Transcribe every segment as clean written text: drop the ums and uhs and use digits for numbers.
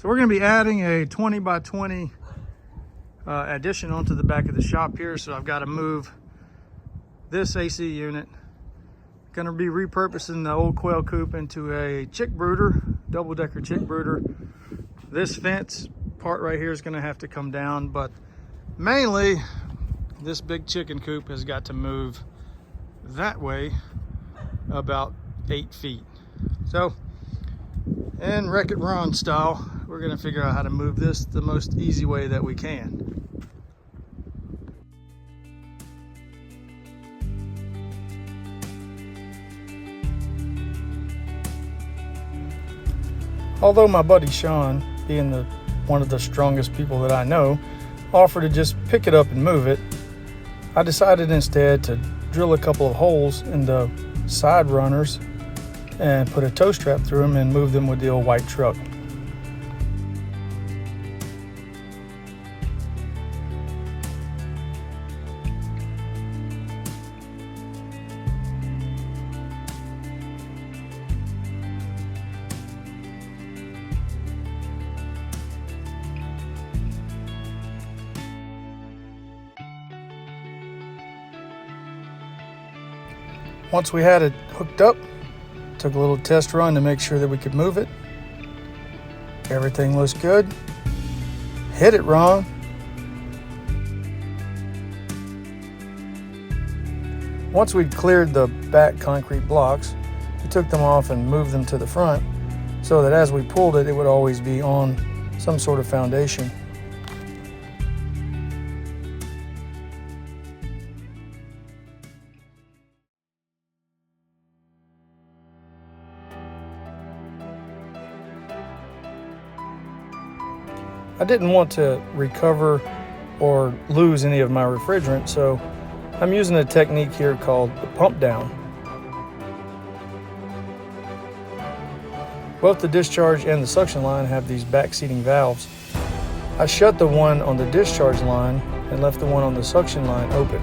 So we're going to be adding a 20 by 20 addition onto the back of the shop here. So I've got to move this AC unit. Going to be repurposing the old quail coop into a chick brooder, double-decker chick brooder. This fence part right here is going to have to come down, but mainly this big chicken coop has got to move that way about 8 feet. So in Wreck-It Ron style, we're going to figure out how to move this the most easy way that we can. Although my buddy Sean, being one of the strongest people that I know, offered to just pick it up and move it, I decided instead to drill a couple of holes in the side runners and put a tow strap through them and move them with the old white truck. Once we had it hooked up, took a little test run to make sure that we could move it. Everything looks good. Hit it, Ron. Once we'd cleared the back concrete blocks, we took them off and moved them to the front so that as we pulled it, it would always be on some sort of foundation. I didn't want to recover or lose any of my refrigerant, so I'm using a technique here called the pump down. Both the discharge and the suction line have these back seating valves. I shut the one on the discharge line and left the one on the suction line open.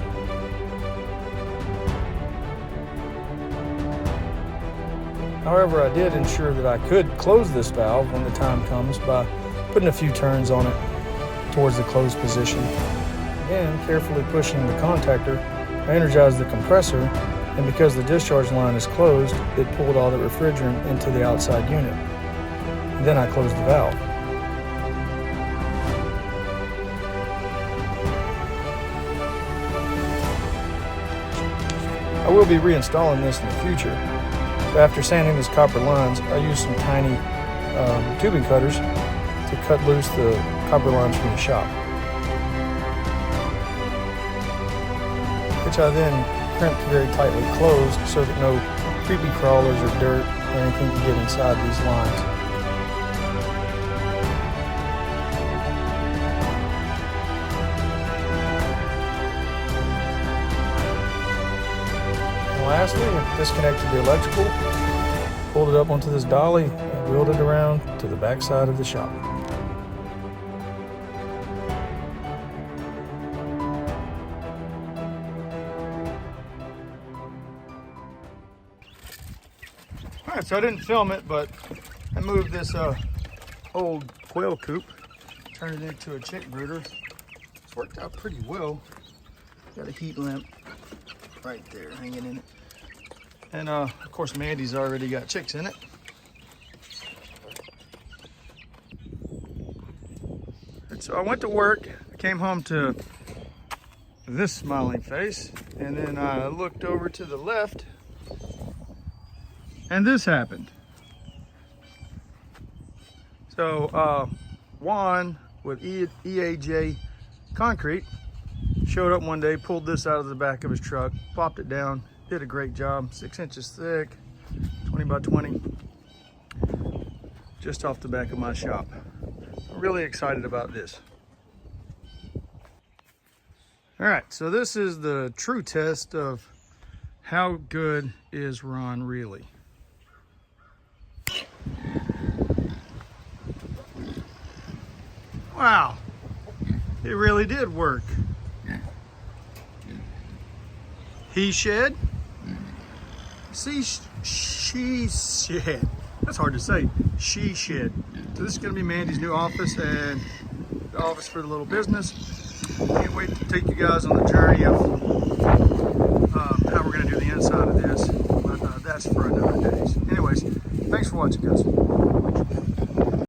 However, I did ensure that I could close this valve when the time comes by putting a few turns on it towards the closed position. Again, carefully pushing the contactor, I energized the compressor, and because the discharge line is closed, it pulled all the refrigerant into the outside unit. And then I closed the valve. I will be reinstalling this in the future. After sanding these copper lines, I used some tiny tubing cutters to cut loose the copper lines from the shop, which I then crimped very tightly closed so that no creepy crawlers or dirt or anything can get inside these lines. And lastly, I disconnected the electrical, pulled it up onto this dolly, and wheeled it around to the back side of the shop. Alright, so I didn't film it, but I moved this old quail coop, turned it into a chick brooder. It's worked out pretty well. Got a heat lamp right there hanging in it. And of course Mandy's already got chicks in it. And so I went to work, came home to this smiling face, and then I looked over to the left and this happened. So Juan with EAJ Concrete showed up one day, pulled this out of the back of his truck, plopped it down, did a great job. 6 inches thick, 20 by 20, just off the back of my shop. I'm really excited about this. All right, so this is the true test of how good is Ron really. Wow, it really did work. He shed, she shed. that's hard to say, she shed. So this is gonna be Mandy's new office and the office for the little business. Can't wait to take you guys on the journey of how we're gonna do the inside of this, but that's for another day. Anyways, thanks for watching, guys.